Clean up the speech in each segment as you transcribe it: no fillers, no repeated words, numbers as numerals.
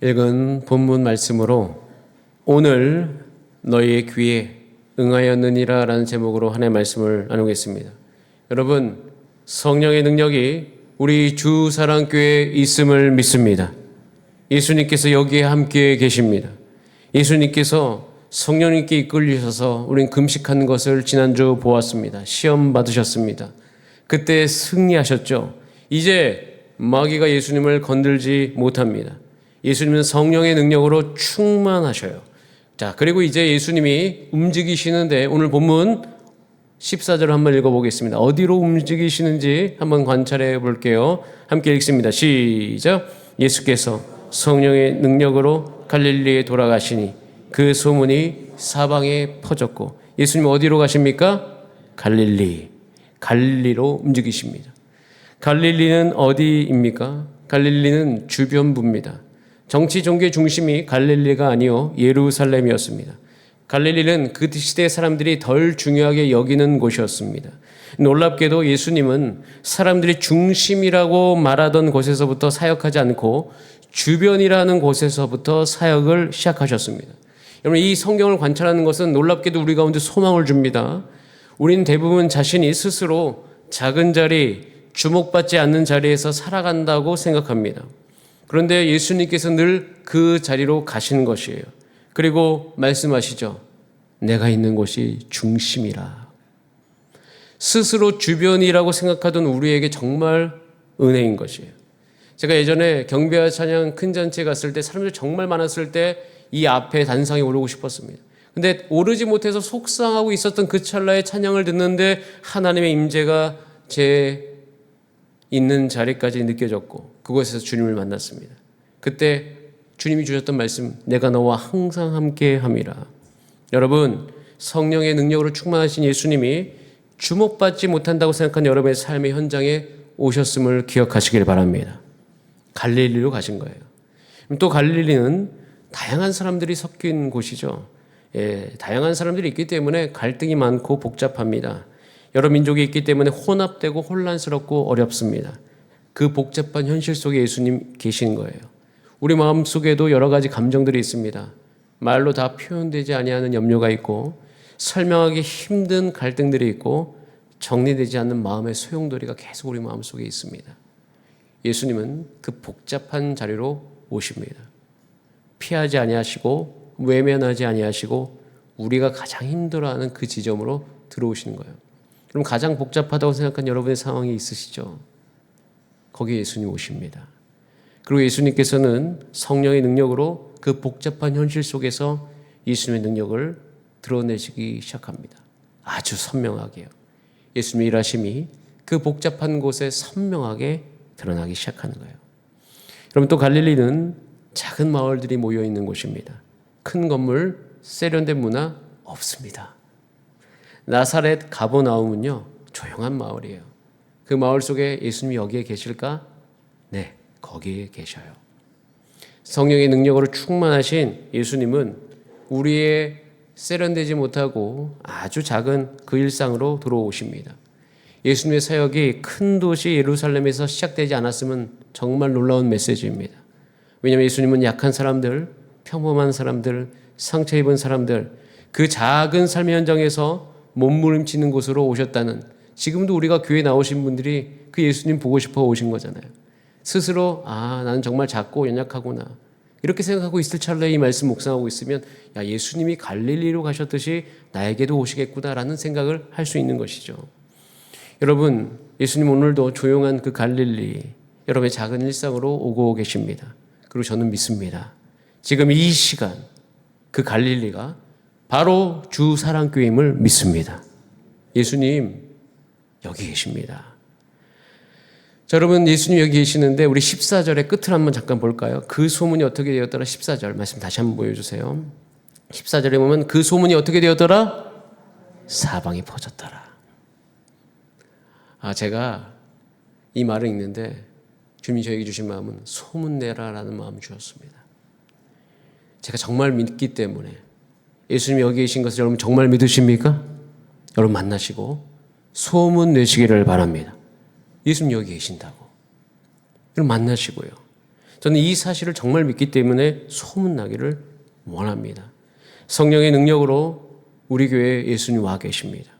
읽은 본문 말씀으로 오늘 너희의 귀에 응하였느니라 라는 제목으로 하나님의 말씀을 나누겠습니다. 여러분, 성령의 능력이 우리 주사랑교회에 있음을 믿습니다. 예수님께서 여기에 함께 계십니다. 예수님께서 성령님께 이끌리셔서 우린 금식하는 것을 지난주 보았습니다. 시험 받으셨습니다. 그때 승리하셨죠. 이제 마귀가 예수님을 건들지 못합니다. 예수님은 성령의 능력으로 충만하셔요. 자, 그리고 이제 예수님이 움직이시는데 오늘 본문 14절을 한번 읽어보겠습니다. 어디로 움직이시는지 한번 관찰해 볼게요. 함께 읽습니다. 시작. 예수께서 성령의 능력으로 갈릴리에 돌아가시니 그 소문이 사방에 퍼졌고, 예수님 어디로 가십니까? 갈릴리로 움직이십니다. 갈릴리는 어디입니까? 갈릴리는 주변부입니다. 정치 종교의 중심이 갈릴리가 아니요 예루살렘이었습니다. 갈릴리는 그 시대 사람들이 덜 중요하게 여기는 곳이었습니다. 놀랍게도 예수님은 사람들이 중심이라고 말하던 곳에서부터 사역하지 않고 주변이라는 곳에서부터 사역을 시작하셨습니다. 여러분, 이 성경을 관찰하는 것은 놀랍게도 우리 가운데 소망을 줍니다. 우리는 대부분 자신이 스스로 작은 자리, 주목받지 않는 자리에서 살아간다고 생각합니다. 그런데 예수님께서 늘 그 자리로 가시는 것이에요. 그리고 말씀하시죠. 내가 있는 곳이 중심이라. 스스로 주변이라고 생각하던 우리에게 정말 은혜인 것이에요. 제가 예전에 경배와 찬양 큰 잔치에 갔을 때 사람들이 정말 많았을 때 이 앞에 단상에 오르고 싶었습니다. 근데 오르지 못해서 속상하고 있었던 그 찰나에 찬양을 듣는데 하나님의 임재가 제 있는 자리까지 느껴졌고 그곳에서 주님을 만났습니다. 그때 주님이 주셨던 말씀, 내가 너와 항상 함께 함이라. 여러분, 성령의 능력으로 충만하신 예수님이 주목받지 못한다고 생각한 여러분의 삶의 현장에 오셨음을 기억하시길 바랍니다. 갈릴리로 가신 거예요. 또 갈릴리는 다양한 사람들이 섞인 곳이죠. 다양한 사람들이 있기 때문에 갈등이 많고 복잡합니다. 여러 민족이 있기 때문에 혼합되고 혼란스럽고 어렵습니다. 그 복잡한 현실 속에 예수님 계신 거예요. 우리 마음속에도 여러 가지 감정들이 있습니다. 말로 다 표현되지 아니하는 염려가 있고 설명하기 힘든 갈등들이 있고 정리되지 않는 마음의 소용돌이가 계속 우리 마음속에 있습니다. 예수님은 그 복잡한 자리로 오십니다. 피하지 아니하시고 외면하지 아니하시고 우리가 가장 힘들어하는 그 지점으로 들어오시는 거예요. 그럼 가장 복잡하다고 생각한 여러분의 상황이 있으시죠? 거기에 예수님 오십니다. 그리고 예수님께서는 성령의 능력으로 그 복잡한 현실 속에서 예수님의 능력을 드러내시기 시작합니다. 아주 선명하게요. 예수님의 일하심이 그 복잡한 곳에 선명하게 드러나기 시작하는 거예요. 여러분, 또 갈릴리는 작은 마을들이 모여있는 곳입니다. 큰 건물, 세련된 문화 없습니다. 나사렛 가버나움은요, 조용한 마을이에요. 그 마을 속에 예수님이 여기에 계실까? 네, 거기에 계셔요. 성령의 능력으로 충만하신 예수님은 우리의 세련되지 못하고 아주 작은 그 일상으로 들어오십니다. 예수님의 사역이 큰 도시 예루살렘에서 시작되지 않았으면 정말 놀라운 메시지입니다. 왜냐하면 예수님은 약한 사람들, 평범한 사람들, 상처 입은 사람들, 그 작은 삶의 현장에서 몸부림치는 곳으로 오셨다는, 지금도 우리가 교회에 나오신 분들이 그 예수님 보고 싶어 오신 거잖아요. 스스로 나는 정말 작고 연약하구나 이렇게 생각하고 있을 찰나에 이 말씀 묵상하고 있으면 예수님이 갈릴리로 가셨듯이 나에게도 오시겠구나라는 생각을 할 수 있는 것이죠. 여러분, 예수님 오늘도 조용한 그 갈릴리, 여러분의 작은 일상으로 오고 계십니다. 그리고 저는 믿습니다. 지금 이 시간 그 갈릴리가 바로 주사랑교회임을 믿습니다. 예수님 여기 계십니다. 자, 여러분, 예수님 여기 계시는데 우리 14절의 끝을 한번 잠깐 볼까요? 그 소문이 어떻게 되었더라? 14절 말씀 다시 한번 보여주세요. 14절에 보면 그 소문이 어떻게 되었더라? 사방에 퍼졌더라. 제가 이 말을 읽는데 주님이 저에게 주신 마음은 소문내라라는 마음을 주셨습니다. 제가 정말 믿기 때문에 예수님이 여기 계신 것을 여러분 정말 믿으십니까? 여러분 만나시고 소문 내시기를 바랍니다. 예수님 여기 계신다고. 여러분 만나시고요. 저는 이 사실을 정말 믿기 때문에 소문나기를 원합니다. 성령의 능력으로 우리 교회에 예수님 와 계십니다.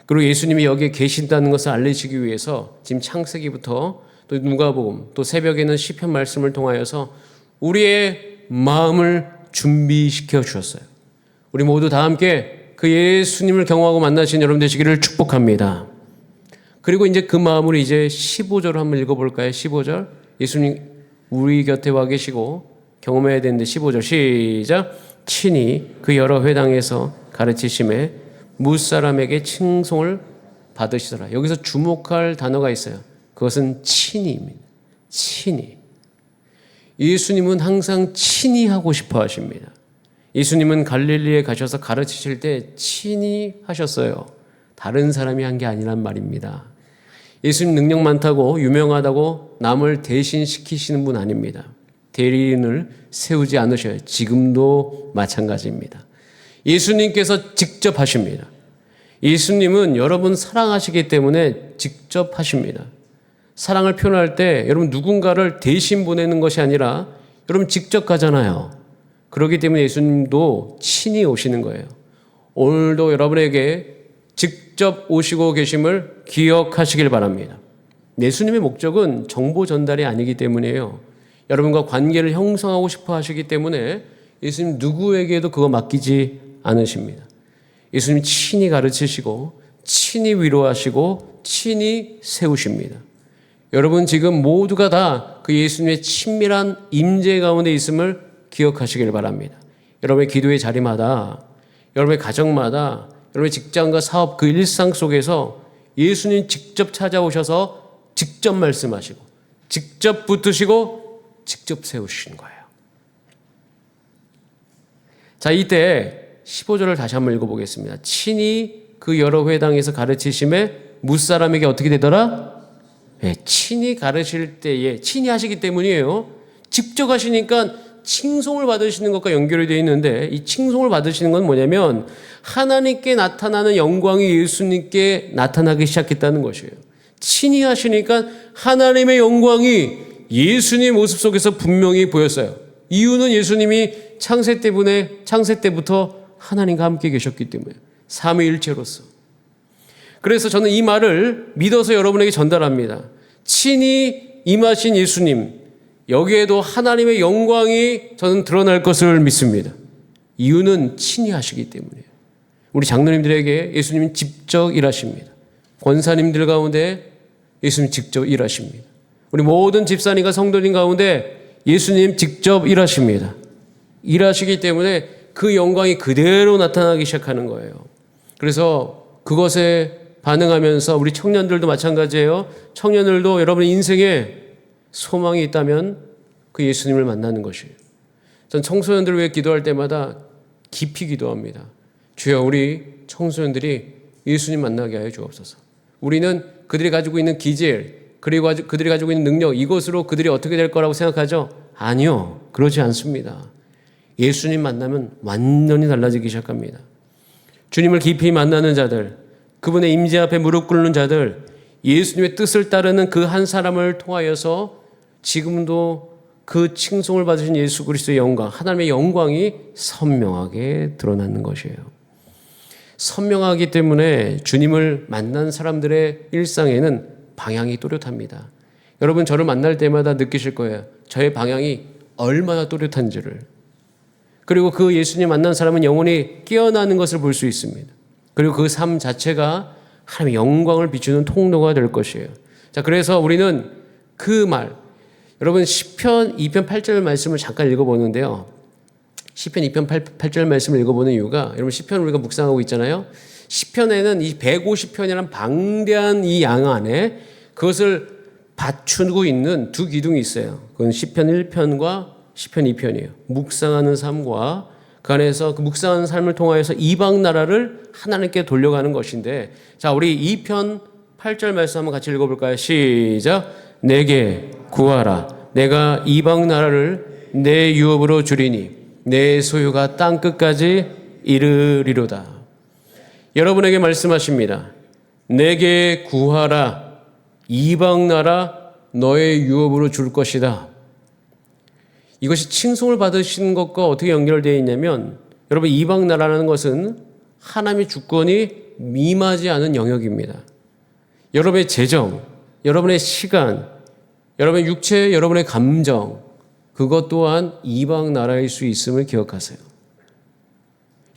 그리고 예수님이 여기에 계신다는 것을 알리시기 위해서 지금 창세기부터 또 누가복음 또 새벽에는 시편 말씀을 통하여서 우리의 마음을 준비시켜 주셨어요. 우리 모두 다 함께 그 예수님을 경험하고 만나신 여러분 되시기를 축복합니다. 그리고 이제 그 마음으로 이제 15절을 한번 읽어볼까요? 15절. 예수님 우리 곁에 와 계시고 경험해야 되는데 15절 시작. 친히 그 여러 회당에서 가르치심에 무사람에게 칭송을 받으시더라. 여기서 주목할 단어가 있어요. 그것은 친히입니다. 친히. 예수님은 항상 친히 하고 싶어 하십니다. 예수님은 갈릴리에 가셔서 가르치실 때 친히 하셨어요. 다른 사람이 한 게 아니란 말입니다. 예수님 능력 많다고 유명하다고 남을 대신시키시는 분 아닙니다. 대리인을 세우지 않으셔요. 지금도 마찬가지입니다. 예수님께서 직접 하십니다. 예수님은 여러분 사랑하시기 때문에 직접 하십니다. 사랑을 표현할 때 여러분 누군가를 대신 보내는 것이 아니라 여러분 직접 가잖아요. 그렇기 때문에 예수님도 친히 오시는 거예요. 오늘도 여러분에게 직접 오시고 계심을 기억하시길 바랍니다. 예수님의 목적은 정보 전달이 아니기 때문이에요. 여러분과 관계를 형성하고 싶어 하시기 때문에 예수님 누구에게도 그거 맡기지 않으십니다. 예수님 친히 가르치시고 친히 위로하시고 친히 세우십니다. 여러분 지금 모두가 다 그 예수님의 친밀한 임재 가운데 있음을 기억하시길 바랍니다. 여러분의 기도의 자리마다, 여러분의 가정마다, 여러분의 직장과 사업 그 일상 속에서 예수님 직접 찾아오셔서 직접 말씀하시고 직접 붙으시고 직접 세우시는 거예요. 자, 이때 15절을 다시 한번 읽어보겠습니다. 친히 그 여러 회당에서 가르치심에 무사람에게 어떻게 되더라? 네, 친히 가르칠 때에 친히 하시기 때문이에요. 직접 하시니까 칭송을 받으시는 것과 연결이 되어 있는데 이 칭송을 받으시는 건 뭐냐면 하나님께 나타나는 영광이 예수님께 나타나기 시작했다는 것이에요. 친히 하시니까 하나님의 영광이 예수님 모습 속에서 분명히 보였어요. 이유는 예수님이 창세 때부터 하나님과 함께 계셨기 때문에 삼위일체로서. 그래서 저는 이 말을 믿어서 여러분에게 전달합니다. 친히 임하신 예수님, 여기에도 하나님의 영광이 저는 드러날 것을 믿습니다. 이유는 친히 하시기 때문이에요. 우리 장로님들에게 예수님은 직접 일하십니다. 권사님들 가운데 예수님 직접 일하십니다. 우리 모든 집사님과 성도님 가운데 예수님 직접 일하십니다. 일하시기 때문에 그 영광이 그대로 나타나기 시작하는 거예요. 그래서 그것에 반응하면서 우리 청년들도 마찬가지예요. 청년들도 여러분의 인생에 소망이 있다면 그 예수님을 만나는 것이에요. 전 청소년들을 위해 기도할 때마다 깊이 기도합니다. 주여 우리 청소년들이 예수님 만나게 하여 주옵소서. 우리는 그들이 가지고 있는 기질 그리고 그들이 가지고 있는 능력 이것으로 그들이 어떻게 될 거라고 생각하죠? 아니요. 그러지 않습니다. 예수님 만나면 완전히 달라지기 시작합니다. 주님을 깊이 만나는 자들, 그분의 임재 앞에 무릎 꿇는 자들, 예수님의 뜻을 따르는 그 한 사람을 통하여서 지금도 그 칭송을 받으신 예수 그리스도의 영광, 하나님의 영광이 선명하게 드러나는 것이에요. 선명하기 때문에 주님을 만난 사람들의 일상에는 방향이 또렷합니다. 여러분 저를 만날 때마다 느끼실 거예요. 저의 방향이 얼마나 또렷한지를. 그리고 그 예수님 만난 사람은 영혼이 깨어나는 것을 볼 수 있습니다. 그리고 그 삶 자체가 하나님의 영광을 비추는 통로가 될 것이에요. 자, 그래서 우리는 그 말, 여러분 시편 2편 8절 말씀을 잠깐 읽어보는데요. 시편 2편 8절 말씀을 읽어보는 이유가 여러분 시편을 우리가 묵상하고 있잖아요. 시편에는 이 150편이라는 방대한 이 양 안에 그것을 받추고 있는 두 기둥이 있어요. 그건 시편 1편과 시편 2편이에요. 묵상하는 삶과 그 안에서 그 묵상하는 삶을 통하여서 이방 나라를 하나님께 돌려가는 것인데, 자, 우리 2편 8절 말씀 한번 같이 읽어볼까요? 시작. 내게 구하라. 내가 이방 나라를 내 유업으로 주리니 내 소유가 땅 끝까지 이르리로다. 여러분에게 말씀하십니다. 내게 구하라. 이방 나라 너의 유업으로 줄 것이다. 이것이 칭송을 받으시는 것과 어떻게 연결되어 있냐면, 여러분, 이방 나라라는 것은 하나님의 주권이 임하지 않은 영역입니다. 여러분의 재정, 여러분의 시간, 여러분의 육체, 여러분의 감정, 그것 또한 이방 나라일 수 있음을 기억하세요.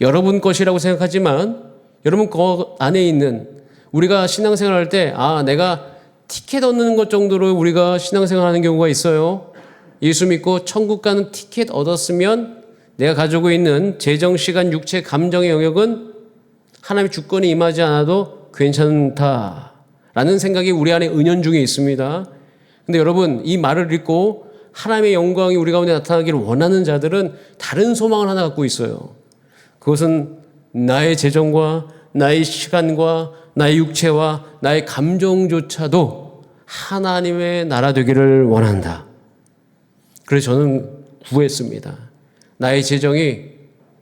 여러분 것이라고 생각하지만 여러분 그 안에 있는, 우리가 신앙생활할 때 내가 티켓 얻는 것 정도로 우리가 신앙생활하는 경우가 있어요. 예수 믿고 천국 가는 티켓 얻었으면 내가 가지고 있는 재정, 시간, 육체, 감정의 영역은 하나님의 주권이 임하지 않아도 괜찮다라는 생각이 우리 안에 은연중에 있습니다. 근데 여러분, 이 말을 읽고 하나님의 영광이 우리 가운데 나타나기를 원하는 자들은 다른 소망을 하나 갖고 있어요. 그것은 나의 재정과 나의 시간과 나의 육체와 나의 감정조차도 하나님의 나라 되기를 원한다. 그래서 저는 구했습니다. 나의 재정이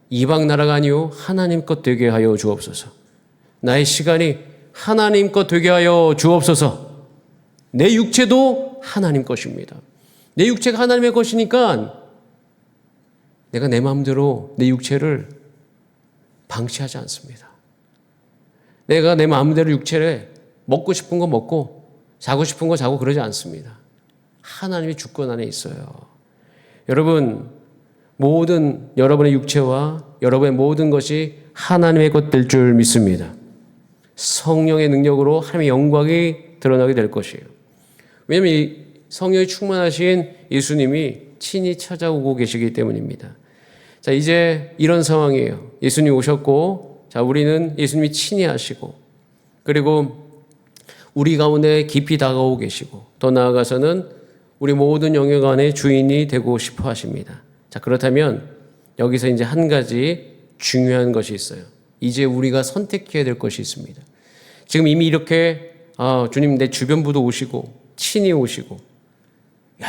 이방 나라가 아니요 하나님 것 되게 하여 주옵소서. 나의 시간이 하나님 것 되게 하여 주옵소서. 내 육체도 하나님 것입니다. 내 육체가 하나님의 것이니까 내가 내 마음대로 내 육체를 방치하지 않습니다. 내가 내 마음대로 육체를 먹고 싶은 거 먹고 자고 싶은 거 자고 그러지 않습니다. 하나님의 주권 안에 있어요. 여러분, 모든 여러분의 육체와 여러분의 모든 것이 하나님의 것 될 줄 믿습니다. 성령의 능력으로 하나님의 영광이 드러나게 될 것이에요. 왜냐하면 이 성령이 충만하신 예수님이 친히 찾아오고 계시기 때문입니다. 자, 이제 이런 상황이에요. 예수님이 오셨고, 자, 우리는 예수님이 친히 하시고, 그리고 우리 가운데 깊이 다가오고 계시고, 더 나아가서는 우리 모든 영역 안에 주인이 되고 싶어 하십니다. 자, 그렇다면 여기서 이제 한 가지 중요한 것이 있어요. 이제 우리가 선택해야 될 것이 있습니다. 지금 이미 이렇게 주님 내 주변부도 오시고 친히 오시고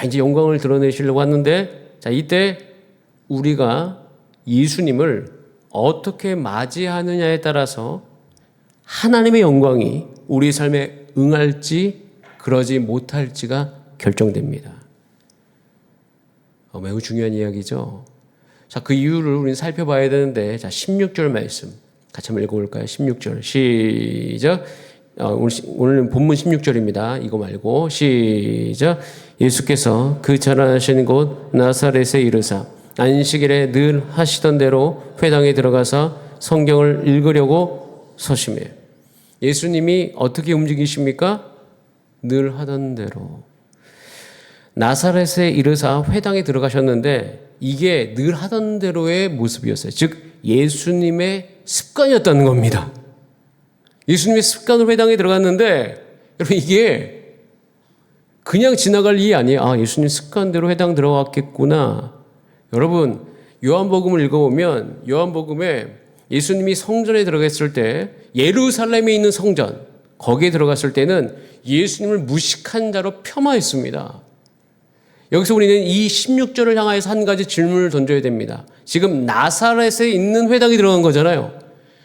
이제 영광을 드러내시려고 하는데, 자, 이때 우리가 예수님을 어떻게 맞이하느냐에 따라서 하나님의 영광이 우리 삶에 응할지 그러지 못할지가 결정됩니다. 매우 중요한 이야기죠. 자, 그 이유를 우리는 살펴봐야 되는데, 자, 16절 말씀 같이 한번 읽어볼까요? 16절 시작. 오늘 본문 16절입니다. 이거 말고 시작. 예수께서 그 자라나신 곳 나사렛에 이르사 안식일에 늘 하시던 대로 회당에 들어가서 성경을 읽으려고 서심해. 예수님이 어떻게 움직이십니까? 늘 하던 대로. 나사렛에 이르사 회당에 들어가셨는데 이게 늘 하던 대로의 모습이었어요. 즉 예수님의 습관이었다는 겁니다. 예수님의 습관으로 회당에 들어갔는데, 여러분, 이게 그냥 지나갈 일이 아니에요. 예수님 습관대로 회당 들어갔겠구나. 여러분, 요한복음을 읽어보면 요한복음에 예수님이 성전에 들어갔을 때, 예루살렘에 있는 성전, 거기에 들어갔을 때는 예수님을 무식한 자로 폄하했습니다. 여기서 우리는 이 16절을 향하여서 한 가지 질문을 던져야 됩니다. 지금 나사렛에 있는 회당이 들어간 거잖아요.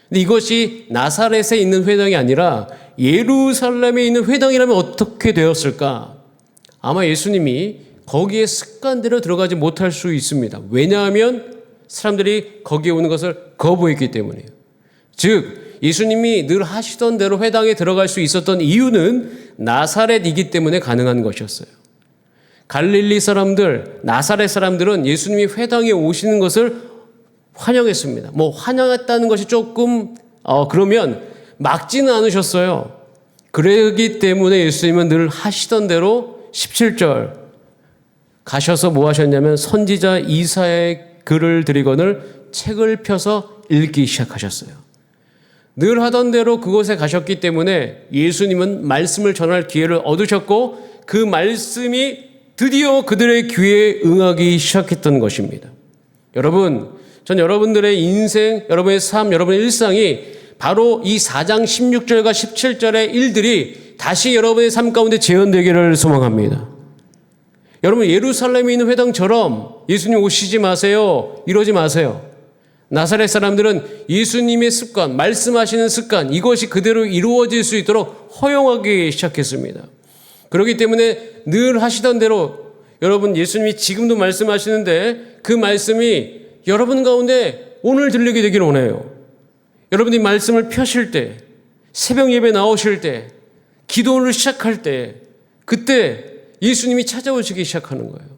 근데 이것이 나사렛에 있는 회당이 아니라 예루살렘에 있는 회당이라면 어떻게 되었을까? 아마 예수님이 거기에 습관대로 들어가지 못할 수 있습니다. 왜냐하면 사람들이 거기에 오는 것을 거부했기 때문이에요. 즉 예수님이 늘 하시던 대로 회당에 들어갈 수 있었던 이유는 나사렛이기 때문에 가능한 것이었어요. 갈릴리 사람들, 나사렛 사람들은 예수님이 회당에 오시는 것을 환영했습니다. 환영했다는 것이 조금 그러면 막지는 않으셨어요. 그러기 때문에 예수님은 늘 하시던 대로 17절 가셔서 뭐 하셨냐면 선지자 이사야의 글을 드리거늘 책을 펴서 읽기 시작하셨어요. 늘 하던 대로 그곳에 가셨기 때문에 예수님은 말씀을 전할 기회를 얻으셨고 그 말씀이 드디어 그들의 귀에 응하기 시작했던 것입니다. 여러분, 전 여러분들의 인생, 여러분의 삶, 여러분의 일상이 바로 이 4장 16절과 17절의 일들이 다시 여러분의 삶 가운데 재현되기를 소망합니다. 여러분, 예루살렘에 있는 회당처럼 예수님 오시지 마세요, 이러지 마세요. 나사렛 사람들은 예수님의 습관, 말씀하시는 습관, 이것이 그대로 이루어질 수 있도록 허용하기 시작했습니다. 그렇기 때문에 늘 하시던 대로 여러분, 예수님이 지금도 말씀하시는데 그 말씀이 여러분 가운데 오늘 들리게 되기를 원해요. 여러분이 말씀을 펴실 때, 새벽 예배 나오실 때, 기도를 시작할 때, 그때 예수님이 찾아오시기 시작하는 거예요.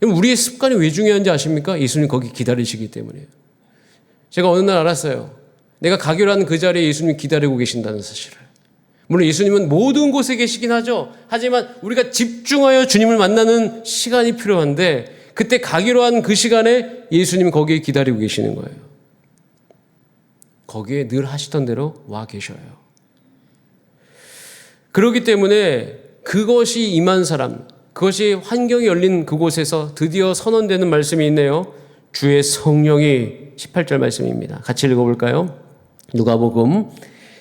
우리의 습관이 왜 중요한지 아십니까? 예수님 거기 기다리시기 때문이에요. 제가 어느 날 알았어요. 내가 가기로 한 그 자리에 예수님이 기다리고 계신다는 사실을. 물론 예수님은 모든 곳에 계시긴 하죠. 하지만 우리가 집중하여 주님을 만나는 시간이 필요한데 그때 가기로 한 그 시간에 예수님이 거기에 기다리고 계시는 거예요. 거기에 늘 하시던 대로 와 계셔요. 그렇기 때문에 그것이 임한 사람, 그것이 환경이 열린 그곳에서 드디어 선언되는 말씀이 있네요. 주의 성령이 18절 말씀입니다. 같이 읽어볼까요? 누가복음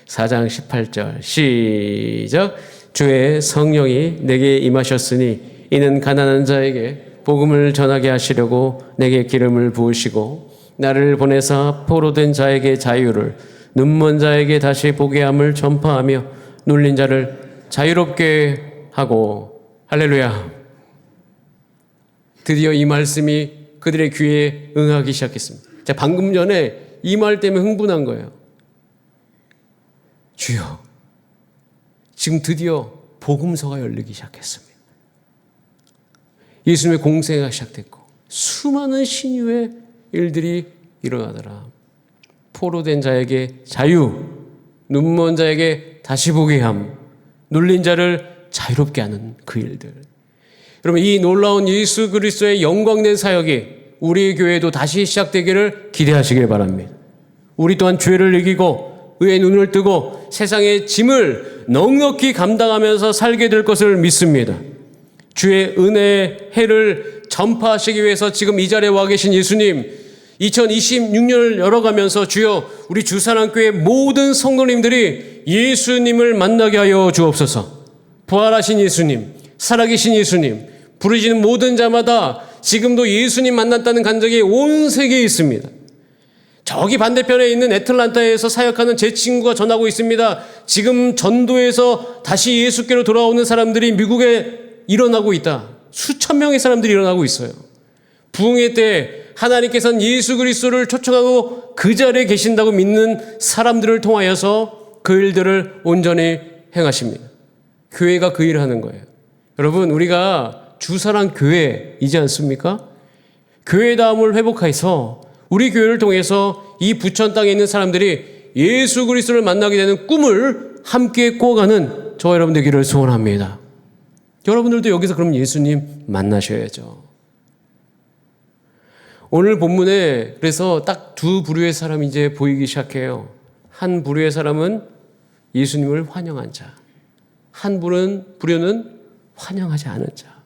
4장 18절 시작. 주의 성령이 내게 임하셨으니 이는 가난한 자에게 복음을 전하게 하시려고 내게 기름을 부으시고 나를 보내사 포로된 자에게 자유를, 눈먼 자에게 다시 보게 함을 전파하며 눌린 자를 자유롭게 하고. 할렐루야. 드디어 이 말씀이 그들의 귀에 응하기 시작했습니다. 자, 방금 전에 이 말 때문에 흥분한 거예요. 주여, 지금 드디어 복음서가 열리기 시작했습니다. 예수님의 공생애가 시작됐고 수많은 신유의 일들이 일어나더라. 포로된 자에게 자유, 눈먼 자에게 다시 보게 함, 눌린 자를 자유롭게 하는 그 일들. 여러분, 이 놀라운 예수 그리스도의 영광된 사역이 우리 교회도 다시 시작되기를 기대하시길 바랍니다. 우리 또한 죄를 이기고 의의 눈을 뜨고 세상의 짐을 넉넉히 감당하면서 살게 될 것을 믿습니다. 주의 은혜의 해를 전파하시기 위해서 지금 이 자리에 와 계신 예수님, 2026년을 열어가면서 주여 우리 주사랑교회 모든 성도님들이 예수님을 만나게 하여 주옵소서. 부활하신 예수님, 살아계신 예수님, 부르시는 모든 자마다 지금도 예수님 만났다는 간증이 온 세계에 있습니다. 저기 반대편에 있는 애틀란타에서 사역하는 제 친구가 전하고 있습니다. 지금 전도에서 다시 예수께로 돌아오는 사람들이 미국에 일어나고 있다. 수천 명의 사람들이 일어나고 있어요. 부흥의 때 하나님께서는 예수 그리스도를 초청하고 그 자리에 계신다고 믿는 사람들을 통하여서 그 일들을 온전히 행하십니다. 교회가 그 일을 하는 거예요. 여러분, 우리가 주사랑 교회이지 않습니까? 교회다움을 회복해서 우리 교회를 통해서 이 부천 땅에 있는 사람들이 예수 그리스도를 만나게 되는 꿈을 함께 꾸어가는 저와 여러분 되기를 소원합니다. 여러분들도 여기서 그럼 예수님 만나셔야죠. 오늘 본문에 그래서 딱 두 부류의 사람이 이제 보이기 시작해요. 한 부류의 사람은 예수님을 환영한 자, 한 부류는 환영하지 않은 자.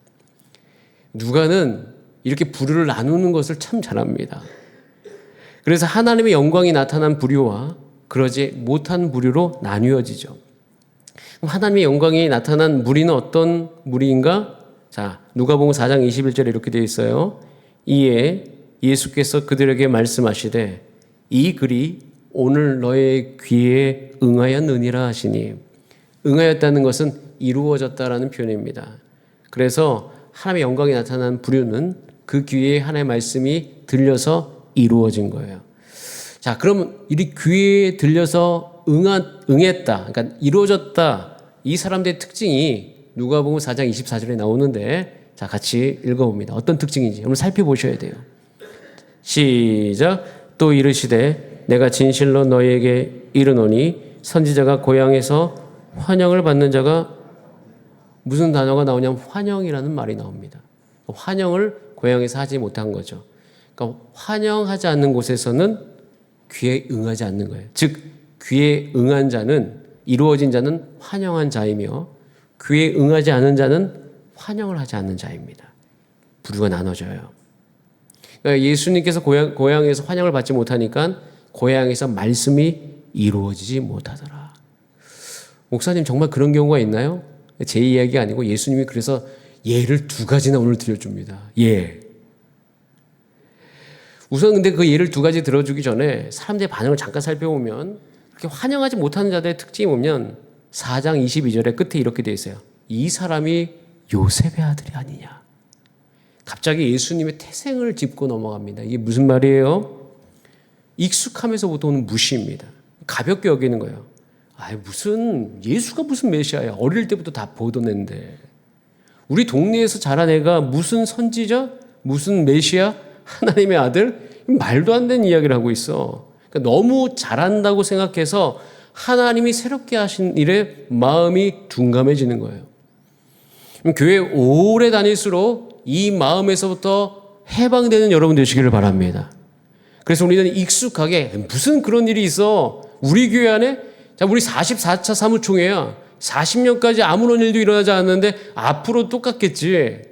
누가는 이렇게 부류를 나누는 것을 참 잘합니다. 그래서 하나님의 영광이 나타난 부류와 그러지 못한 부류로 나뉘어지죠. 하나님의 영광이 나타난 무리는 어떤 무리인가? 자, 누가복음 4장 21절에 이렇게 되어 있어요. 이에 예수께서 그들에게 말씀하시되 이 글이 오늘 너의 귀에 응하였느니라 하시니, 응하였다는 것은 이루어졌다라는 표현입니다. 그래서 하나님의 영광이 나타난 부류는 그 귀에 하나님의 말씀이 들려서 이루어진 거예요. 자, 그러면 이 귀에 들려서 응했다, 그러니까 이루어졌다, 이 사람들의 특징이 누가복음 4장 24절에 나오는데, 자, 같이 읽어봅니다. 어떤 특징인지 한번 살펴보셔야 돼요. 시작. 또 이르시되 내가 진실로 너희에게 이르노니 선지자가 고향에서 환영을 받는 자가, 무슨 단어가 나오냐면 환영이라는 말이 나옵니다. 환영을 고향에서 하지 못한 거죠. 그러니까 환영하지 않는 곳에서는 귀에 응하지 않는 거예요. 즉 귀에 응한 자는, 이루어진 자는 환영한 자이며 귀에 응하지 않은 자는 환영을 하지 않는 자입니다. 부류가 나눠져요. 그러니까 예수님께서 고향에서 환영을 받지 못하니까 고향에서 말씀이 이루어지지 못하더라. 목사님, 정말 그런 경우가 있나요? 제 이야기가 아니고 예수님이 그래서 예를 두 가지나 오늘 들려줍니다. 예. 우선 근데 그 예를 두 가지 들어주기 전에 사람들의 반응을 잠깐 살펴보면, 그렇게 환영하지 못하는 자들의 특징이 보면 4장 22절의 끝에 이렇게 되어 있어요. 이 사람이 요셉의 아들이 아니냐. 갑자기 예수님의 태생을 짚고 넘어갑니다. 이게 무슨 말이에요? 익숙함에서부터 오는 무시입니다. 가볍게 여기는 거예요. 무슨 예수가 무슨 메시아야. 어릴 때부터 다 보던 애인데. 우리 동네에서 자란 애가 무슨 선지자? 무슨 메시아? 하나님의 아들? 말도 안 되는 이야기를 하고 있어. 그러니까 너무 잘한다고 생각해서 하나님이 새롭게 하신 일에 마음이 둔감해지는 거예요. 교회 오래 다닐수록 이 마음에서부터 해방되는 여러분 되시기를 바랍니다. 그래서 우리는 익숙하게 무슨 그런 일이 있어. 우리 교회 안에 자, 우리 44차 사무총회야. 40년까지 아무런 일도 일어나지 않았는데 앞으로 똑같겠지.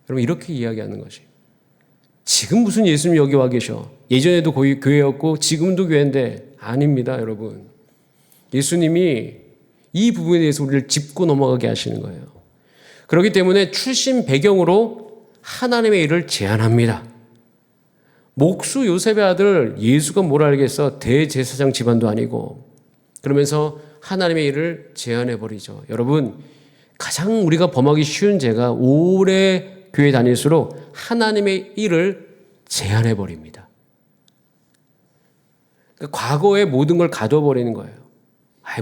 여러분 이렇게 이야기하는 것이. 지금 무슨 예수님이 여기 와 계셔. 예전에도 교회였고 지금도 교회인데 아닙니다, 여러분. 예수님이 이 부분에 대해서 우리를 짚고 넘어가게 하시는 거예요. 그렇기 때문에 출신 배경으로 하나님의 일을 제안합니다. 목수 요셉의 아들 예수가 뭘 알겠어. 대제사장 집안도 아니고. 그러면서 하나님의 일을 제안해 버리죠. 여러분 가장 우리가 범하기 쉬운 죄가 오래 교회 다닐수록 하나님의 일을 제안해 버립니다. 그러니까 과거의 모든 걸 가둬 버리는 거예요.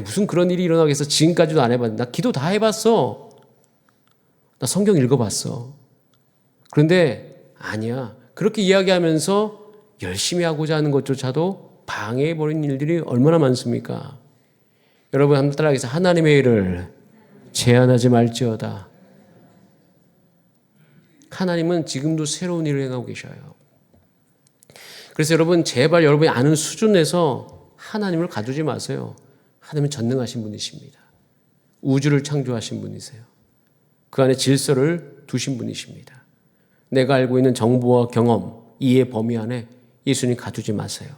무슨 그런 일이 일어나겠어. 지금까지도 안 해봤는데. 나 기도 다 해봤어. 나 성경 읽어봤어. 그런데 아니야. 그렇게 이야기하면서 열심히 하고자 하는 것조차도 방해해버린 일들이 얼마나 많습니까? 여러분 한번 따라하겠습니다. 하나님의 일을 제한하지 말지어다. 하나님은 지금도 새로운 일을 행하고 계셔요. 그래서 여러분 제발 여러분이 아는 수준에서 하나님을 가두지 마세요. 하나님은 전능하신 분이십니다. 우주를 창조하신 분이세요. 그 안에 질서를 두신 분이십니다. 내가 알고 있는 정보와 경험, 이해 범위 안에 예수님 가두지 마세요.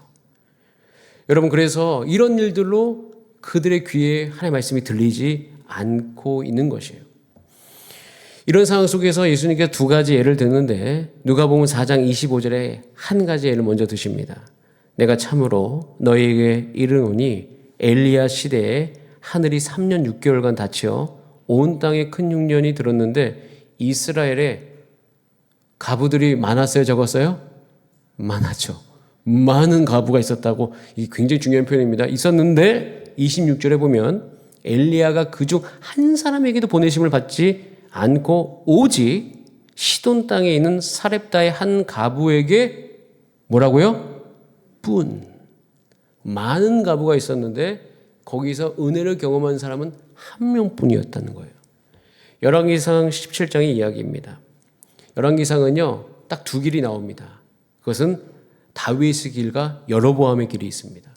여러분 그래서 이런 일들로 그들의 귀에 하나님의 말씀이 들리지 않고 있는 것이에요. 이런 상황 속에서 예수님께서 두 가지 예를 드는데 누가복음 4장 25절에 한 가지 예를 먼저 드십니다. 내가 참으로 너희에게 이르노니 엘리야 시대에 하늘이 3년 6개월간 닫혀 온 땅에 큰 흉년이 들었는데 이스라엘에 가부들이 많았어요, 적었어요? 많았죠. 많은 가부가 있었다고. 이게 굉장히 중요한 표현입니다. 있었는데 26절에 보면 엘리야가 그중 한 사람에게도 보내심을 받지 않고 오직 시돈 땅에 있는 사렙다의 한 가부에게 뭐라고요? 뿐. 많은 가부가 있었는데 거기서 은혜를 경험한 사람은 한 명뿐이었다는 거예요. 열왕기상 17장의 이야기입니다. 열왕기상은요, 딱 두 길이 나옵니다. 그것은 다윗의 길과 여로보암의 길이 있습니다.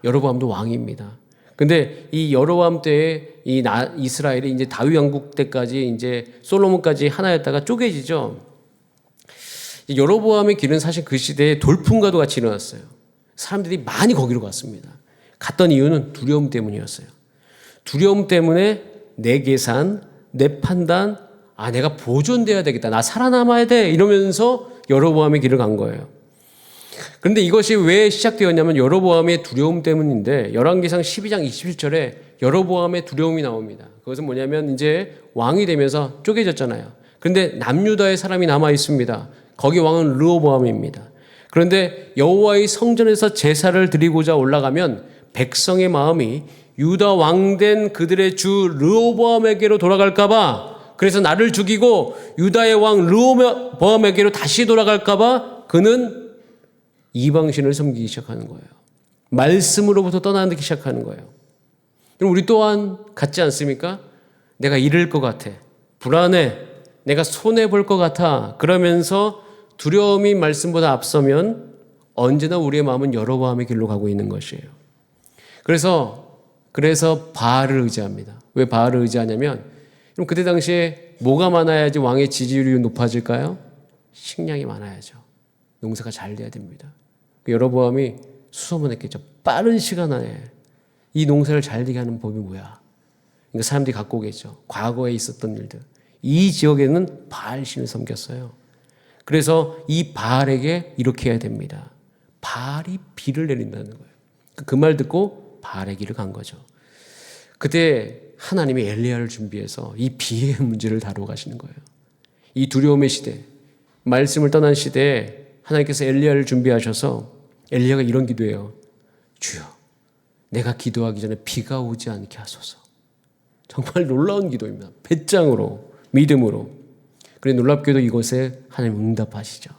여로보암도 왕입니다. 근데 이 여로보암 때에 이스라엘이 이제 다윗 왕국 때까지 이제 솔로몬까지 하나였다가 쪼개지죠. 여로보암의 길은 사실 그 시대에 돌풍과도 같이 일어났어요. 사람들이 많이 거기로 갔습니다. 갔던 이유는 두려움 때문이었어요. 두려움 때문에 내 계산, 내 판단, 내가 보존돼야 되겠다. 나 살아남아야 돼. 이러면서 여로보암의 길을 간 거예요. 그런데 이것이 왜 시작되었냐면 여로보암의 두려움 때문인데 열왕기상 12장 27절에 여로보암의 두려움이 나옵니다. 그것은 뭐냐면 이제 왕이 되면서 쪼개졌잖아요. 그런데 남유다의 사람이 남아 있습니다. 거기 왕은 르호보암입니다. 그런데 여호와의 성전에서 제사를 드리고자 올라가면 백성의 마음이 유다 왕된 그들의 주 르호보암에게로 돌아갈까봐, 그래서 나를 죽이고 유다의 왕 르호보암에게로 다시 돌아갈까봐 그는 이방신을 섬기기 시작하는 거예요. 말씀으로부터 떠나기 시작하는 거예요. 그럼 우리 또한 같지 않습니까? 내가 잃을 것 같아. 불안해. 내가 손해볼 것 같아. 그러면서 두려움이 말씀보다 앞서면 언제나 우리의 마음은 여로보암의 길로 가고 있는 것이에요. 그래서 바알을 의지합니다. 왜 바알을 의지하냐면, 그럼 그때 당시에 뭐가 많아야지 왕의 지지율이 높아질까요? 식량이 많아야죠. 농사가 잘 돼야 됩니다. 여로보암이 수소문했겠죠. 빠른 시간 안에 이 농사를 잘 되게 하는 법이 뭐야? 그러니까 사람들이 갖고 오겠죠. 과거에 있었던 일들. 이 지역에는 바알신을 섬겼어요. 그래서 이 바알에게 이렇게 해야 됩니다. 바알이 비를 내린다는 거예요. 그 말 듣고 바알의 길을 간 거죠. 그때 하나님이 엘리야를 준비해서 이 비의 문제를 다루어 가시는 거예요. 이 두려움의 시대, 말씀을 떠난 시대에 하나님께서 엘리야를 준비하셔서 엘리야가 이런 기도해요. 주여, 내가 기도하기 전에 비가 오지 않게 하소서. 정말 놀라운 기도입니다. 배짱으로, 믿음으로. 그래 놀랍게도 이곳에 하나님 응답하시죠.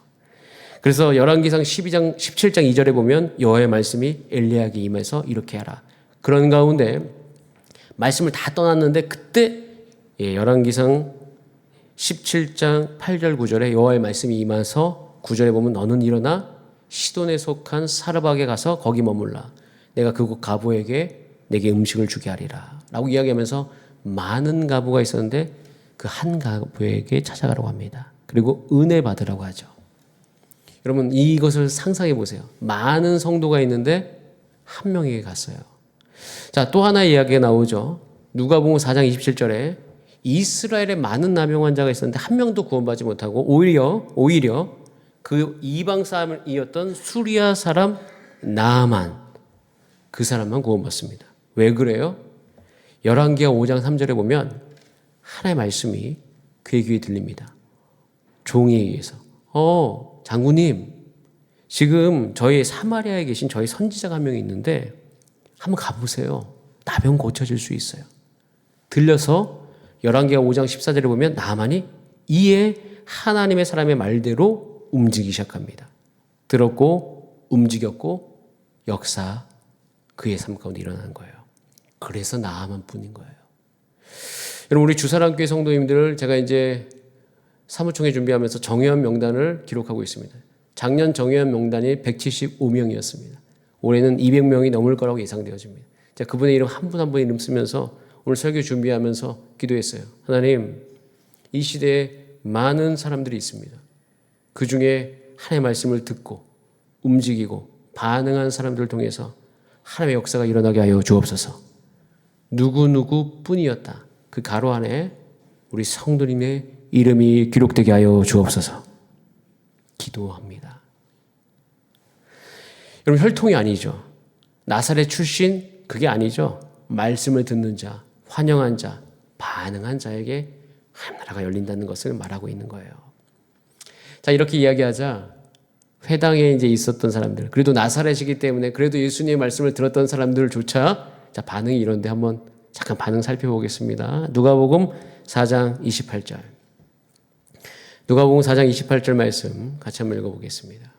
그래서 열왕기상 12장 17장 2절에 보면 여호와의 말씀이 엘리야에게 임해서 이렇게 하라. 그런 가운데 말씀을 다 떠났는데 그때 열왕기상 17장 8절 9절에 여호와의 말씀이 임해서 9절에 보면 너는 일어나 시돈에 속한 사르밧에 가서 거기 머물라. 내가 그곳 가부에게 내게 음식을 주게 하리라. 라고 이야기하면서 많은 가부가 있었는데 그 한 가부에게 찾아가라고 합니다. 그리고 은혜 받으라고 하죠. 여러분 이것을 상상해 보세요. 많은 성도가 있는데 한 명에게 갔어요. 자, 또 하나의 이야기가 나오죠. 누가복음 4장 27절에 이스라엘에 많은 남용 환자가 있었는데 한 명도 구원받지 못하고 오히려 그 이방 사람이었던 수리아 사람 나아만, 그 사람만 구원받습니다. 왜 그래요? 열왕기하 5장 3절에 보면 하나님의 말씀이 그의 귀에 들립니다. 종에 의해서 장군님, 지금 저희 사마리아에 계신 저희 선지자가 한 명이 있는데 한번 가보세요. 나병 고쳐질 수 있어요. 들려서 열왕기하 5장 14절에 보면 나만이 이에 하나님의 사람의 말대로 움직이기 시작합니다. 들었고 움직였고 역사 그의 삶 가운데 일어나는 거예요. 그래서 나아만 뿐인 거예요. 여러분 우리 주사랑교회 성도님들을 제가 이제 사무총회 준비하면서 정회원 명단을 기록하고 있습니다. 작년 정회원 명단이 175명이었습니다. 올해는 200명이 넘을 거라고 예상되어집니다. 제가 그분의 이름 한 분 한 분 이름 쓰면서 오늘 설교 준비하면서 기도했어요. 하나님, 이 시대에 많은 사람들이 있습니다. 그 중에 하나님의 말씀을 듣고 움직이고 반응한 사람들을 통해서 하나님의 역사가 일어나게 하여 주옵소서. 누구누구 뿐이었다. 그 가로 안에 우리 성도님의 이름이 기록되게 하여 주옵소서. 기도합니다. 여러분 혈통이 아니죠. 나사렛 출신 그게 아니죠. 말씀을 듣는 자, 환영한 자, 반응한 자에게 하나님 나라가 열린다는 것을 말하고 있는 거예요. 자, 이렇게 이야기하자 회당에 이제 있었던 사람들, 그래도 나사렛이기 때문에 그래도 예수님의 말씀을 들었던 사람들조차 자, 반응이 이런데 한번 잠깐 반응 살펴보겠습니다. 누가복음 4장 28절. 누가복음 4장 28절 말씀 같이 한번 읽어보겠습니다.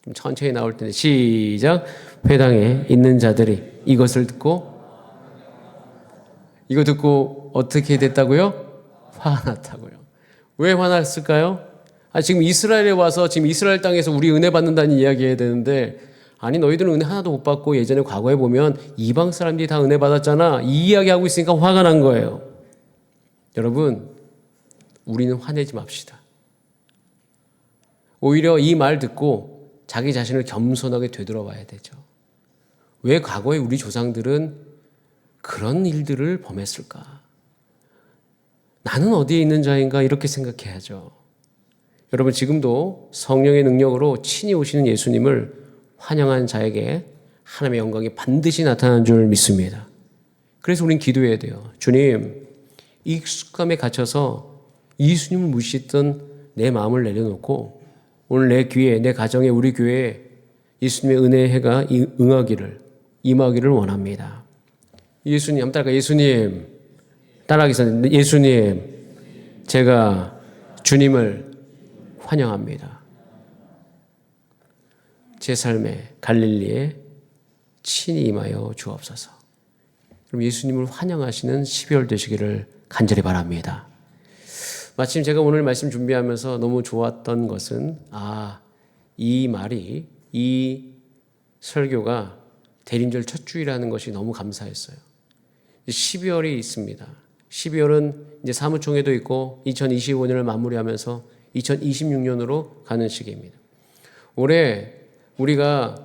좀 천천히 나올 텐데 시작. 회당에 있는 자들이 이것을 듣고 이거 듣고 어떻게 됐다고요? 화났다고요. 왜 화났을까요? 지금 이스라엘에 와서 지금 이스라엘 땅에서 우리 은혜 받는다는 이야기 해야 되는데 아니 너희들은 은혜 하나도 못 받고 예전에 과거에 보면 이방 사람들이 다 은혜 받았잖아. 이 이야기하고 있으니까 화가 난 거예요. 여러분 우리는 화내지 맙시다. 오히려 이 말 듣고 자기 자신을 겸손하게 되돌아봐야 되죠. 왜 과거에 우리 조상들은 그런 일들을 범했을까? 나는 어디에 있는 자인가 이렇게 생각해야죠. 여러분 지금도 성령의 능력으로 친히 오시는 예수님을 환영한 자에게 하나님의 영광이 반드시 나타나는 줄 믿습니다. 그래서 우린 기도해야 돼요. 주님, 익숙함에 갇혀서 예수님을 무시했던 내 마음을 내려놓고 오늘 내 귀에, 내 가정에, 우리 교회에 예수님의 은혜의 해가 임하기를 원합니다. 예수님, 한번 따라가. 예수님, 따라하겠습니다. 예수님, 제가 주님을 환영합니다. 제 삶에 갈릴리에 친히 임하여 주옵소서. 그럼 예수님을 환영하시는 12월 되시기를 간절히 바랍니다. 마침 제가 오늘 말씀 준비하면서 너무 좋았던 것은 이 말이 이 설교가 대림절 첫 주일이라는 것이 너무 감사했어요. 12월이 있습니다. 12월은 이제 사무총회도 있고 2025년을 마무리하면서 2026년으로 가는 시기입니다. 올해 우리가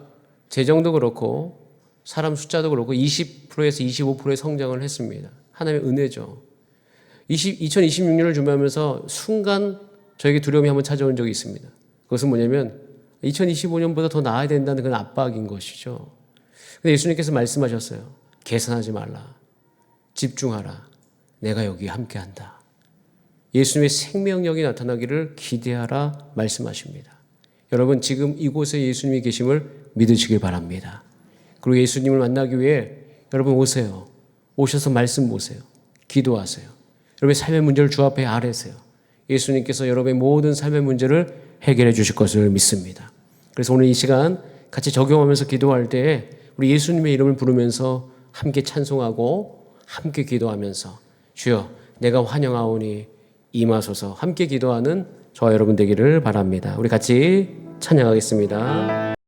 재정도 그렇고 사람 숫자도 그렇고 20%에서 25%의 성장을 했습니다. 하나님의 은혜죠. 2026년을 준비하면서 순간 저에게 두려움이 한번 찾아온 적이 있습니다. 그것은 뭐냐면 2025년보다 더 나아야 된다는 그런 압박인 것이죠. 근데 예수님께서 말씀하셨어요. 계산하지 말라. 집중하라. 내가 여기 함께한다. 예수님의 생명력이 나타나기를 기대하라 말씀하십니다. 여러분 지금 이곳에 예수님이 계심을 믿으시길 바랍니다. 그리고 예수님을 만나기 위해 여러분 오세요. 오셔서 말씀 보세요. 기도하세요. 여러분의 삶의 문제를 주 앞에 아뢰세요. 예수님께서 여러분의 모든 삶의 문제를 해결해 주실 것을 믿습니다. 그래서 오늘 이 시간 같이 적용하면서 기도할 때 우리 예수님의 이름을 부르면서 함께 찬송하고 함께 기도하면서 주여 내가 환영하오니 임하소서 함께 기도하는 저와 여러분 되기를 바랍니다. 우리 같이 찬양하겠습니다.